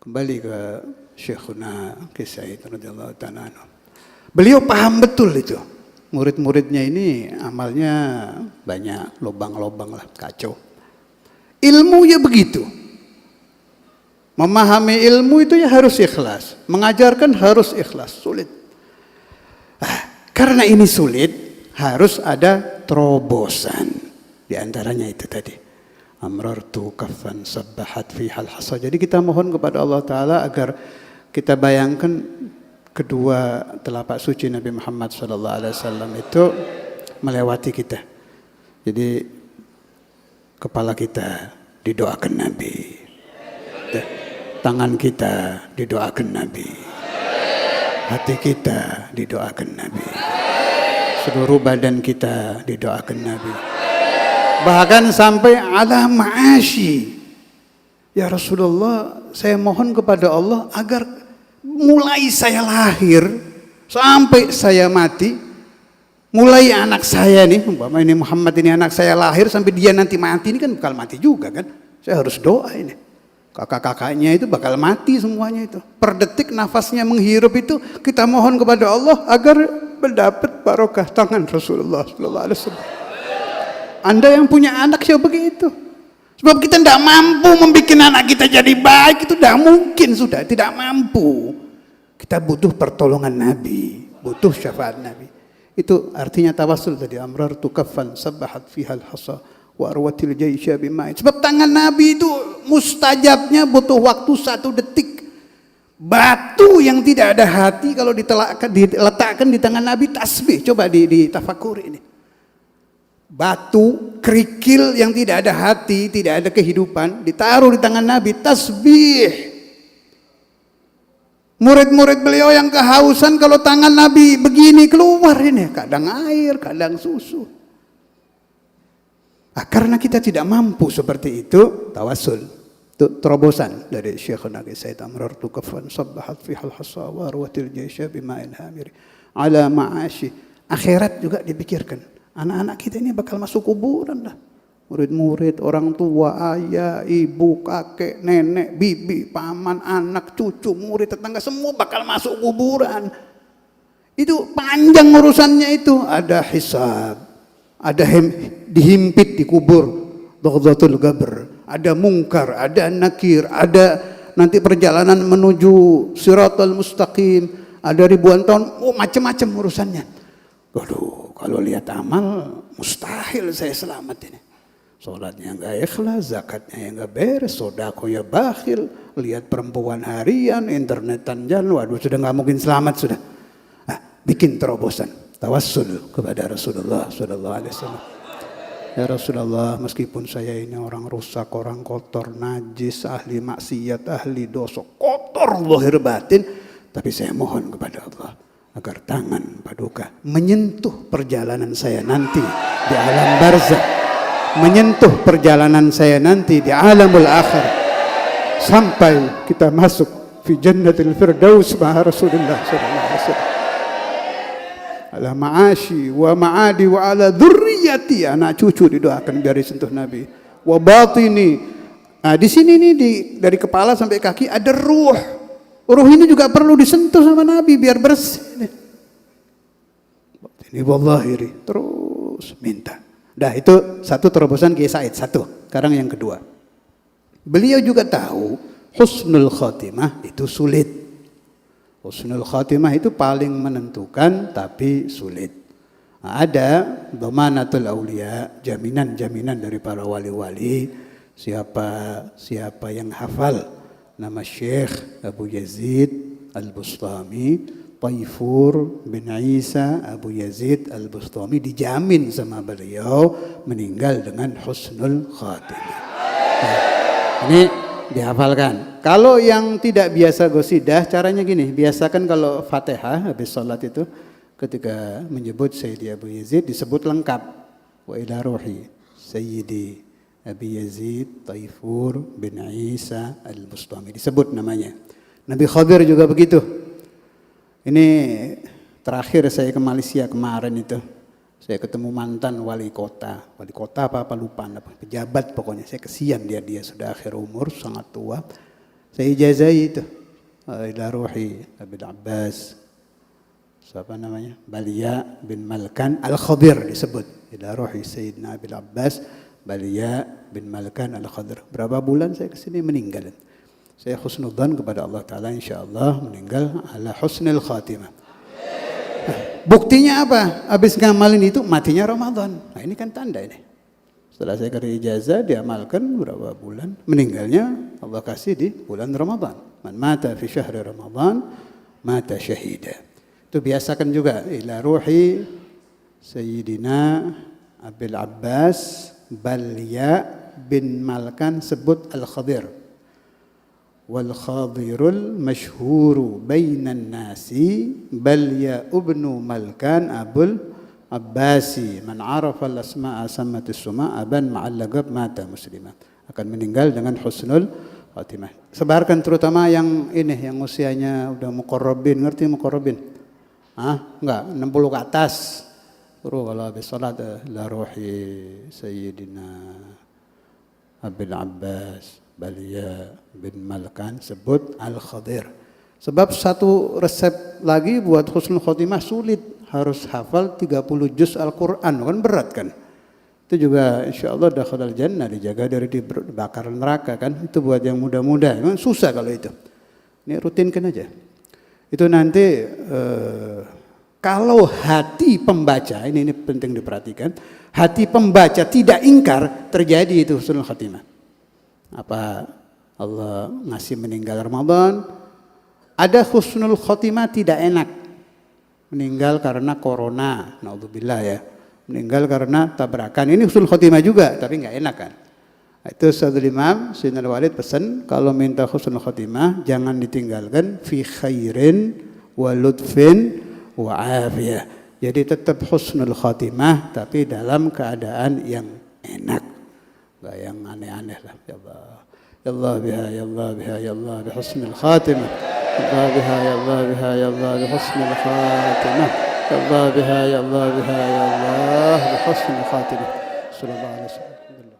Kembali ke Syekhuna Kiai Said radhiyallahu ta'ala anhu. Beliau paham betul itu. Murid-muridnya ini amalnya banyak, lobang-lobang lah, kacau. Ilmu ya begitu. Memahami ilmu itu ya harus ikhlas. Mengajarkan harus ikhlas, sulit. Karena ini sulit, harus ada terobosan. Di antaranya itu tadi. Amrartu kaffan sabbahat fihal hasa. Jadi kita mohon kepada Allah Ta'ala agar kita bayangkan kedua telapak suci Nabi Muhammad SAW itu melewati kita. Jadi kepala kita didoakan Nabi, tangan kita didoakan Nabi, hati kita didoakan Nabi, seluruh badan kita didoakan Nabi. Bahkan sampai ala ma'ashi. Ya Rasulullah, saya mohon kepada Allah agar mulai saya lahir sampai saya mati, mulai anak saya nih, umpama ini Muhammad ini anak saya lahir sampai dia nanti mati, ini kan bakal mati juga kan. Saya harus doa ini. Kakak-kakaknya itu bakal mati semuanya itu. Per detik nafasnya menghirup itu kita mohon kepada Allah agar mendapat barokah tangan Rasulullah sallallahu alaihi wasallam. Anda yang punya anak ya begitu. Sebab kita tidak mampu membuat anak kita jadi baik, itu tidak mungkin, sudah tidak mampu. Kita butuh pertolongan Nabi, butuh syafaat Nabi. Itu artinya tawassul tadi. Amrartu kaffan sabbahat fihal hasa wa arwatil jaisya bima'in. Sebab tangan Nabi itu mustajabnya butuh waktu 1 detik. Batu yang tidak ada hati kalau diletakkan di tangan Nabi tasbih. Coba ditafakuri ini. Batu, kerikil yang tidak ada hati, tidak ada kehidupan, ditaruh di tangan Nabi, tasbih. Murid-murid beliau yang kehausan kalau tangan Nabi begini keluar ini, kadang air, kadang susu. Karena kita tidak mampu seperti itu, tawassul. Itu terobosan dari Syekhuna Kiai Said. Amrartu kaffan sabbahat fihal hasa wa arwatil jaisya bima'in hamiri ala ma'ashi. Akhirat juga dipikirkan. Anak-anak kita ini bakal masuk kuburan dah. Murid-murid, orang tua, ayah, ibu, kakek, nenek, bibi, paman, anak, cucu, murid, tetangga, semua bakal masuk kuburan. Itu panjang urusannya itu. Ada hisab, ada dihimpit di kubur, Daghatul Gabr, ada mungkar, ada nakir, ada nanti perjalanan menuju Siratal Mustaqim, ada ribuan tahun, macam-macam urusannya. Waduh, kalau lihat amal mustahil saya selamat ini. Sholatnya enggak ikhlas, zakatnya enggak beres, sodakohnya bakhil, lihat perempuan harian, internetan jalan, waduh sudah enggak mungkin selamat sudah. Bikin terobosan, tawassul kepada Rasulullah sallallahu alaihi wasallam. Ya Rasulullah, meskipun saya ini orang rusak, orang kotor, najis, ahli maksiat, ahli dosa, kotor zahir batin, tapi saya mohon kepada Allah agar tangan paduka menyentuh perjalanan saya nanti di alam barzakh, menyentuh perjalanan saya nanti di alamul akhir, sampai kita masuk fi jannatil firdaus ma'a Rasulullah sallallahu alaihi wasallam. Ala ma'ashi wa ma'adi wa ala dzurriyyati, anak cucu didoakan biar disentuh Nabi. Wa batini. Di sini nih dari kepala sampai kaki ada ruh. Ruh ini juga perlu disentuh sama Nabi biar bersih. Ini wallahiri, terus minta. Dah itu satu terobosan Kiai Said, satu. Sekarang yang kedua. Beliau juga tahu husnul khatimah itu sulit. Husnul khatimah itu paling menentukan tapi sulit. Ada dhamanatul aulia, jaminan-jaminan dari para wali-wali. Siapa yang hafal nama Syekh Abu Yazid Al-Bustami, Taifur bin Isa Abu Yazid Al-Bustami, dijamin sama beliau meninggal dengan husnul khatimah. Ini dihafalkan. Kalau yang tidak biasa gosidah, caranya gini, biasakan kalau Fatihah habis sholat itu ketika menyebut Sayyidi Abu Yazid disebut lengkap. Wa ila ruhi Sayyidi Abi Yazid Taifur bin Isa Al-Bustami, disebut namanya. Nabi Khadir juga begitu. Ini terakhir saya ke Malaysia kemarin itu, saya ketemu mantan wali kota apa lupa, pejabat pokoknya. Saya kesian dia sudah akhir umur, sangat tua. Saya ijazai itu ila ruhi Abil Abbas, siapa namanya, Balia bin Malkan Al-Khadir disebut, ila ruhi Sayyidina Abil Abbas Balia bin Malkan Al-Khadir. Berapa bulan saya kesini meninggal. Saya husnudzan kepada Allah Ta'ala, insyaAllah meninggal ala husnil khatimah. Buktinya apa? Habis ngamalin itu matinya Ramadan. Nah ini kan tanda ini. Setelah saya kasih ijazah diamalkan berapa bulan, meninggalnya Allah kasih di bulan Ramadan. Man mata fi syahri Ramadan mata syahida. Itu biasakan juga ila ruhi Sayyidina Abil Abbas Balia bin Malkan sebut Al-Khadir. Wal khadirul masyhuru bainan nasi Balia ibnu Malkan Abul Abbasi man arafa al-asma'a sammatis suma aban ma'al laqab mata musliman. Akan meninggal dengan husnul khatimah. Sebarkan terutama yang ini, yang usianya udah muqarrabin. Ngerti muqarrabin? Enggak, 60 ke atas. Suruh kalau habis salat la ruhi Sayyidina Abil Abbas Balia bin Malkan sebut Al-Khadir. Sebab satu resep lagi buat husnul khatimah sulit. Harus hafal 30 juz Al-Quran, kan berat kan. Itu juga insya Allah dakhalal jannah, dijaga dari dibakar neraka kan. Itu buat yang muda-muda, memang susah kalau itu. Ini rutinkan aja. Itu nanti kalau hati pembaca, ini penting diperhatikan. Hati pembaca tidak ingkar, terjadi itu husnul khatimah. Apa Allah ngasih meninggal Ramadan, ada husnul khatimah tidak enak. Meninggal karena corona, naudzubillah ya. Meninggal karena tabrakan. Ini husnul khotimah juga, tapi nggak enak kan. Itu Sayyidul Imam Sayyidina Walid pesan, kalau minta husnul khotimah jangan ditinggalkan fi khairin wa lutfin wa afiyah. Jadi tetap husnul khotimah tapi dalam keadaan yang enak. Nggak yang aneh-aneh lah. Ya Allah. Ya Allah biha, ya Allah biha, ya Allah bi husnul khatimah. Ya Allah biha, ya Allah biha, ya Allah bi husnul khatimah. Ya Allah biha, ya Allah biha, ya Allah bi husnul khatimah. Sallallahu alaihi wasallam.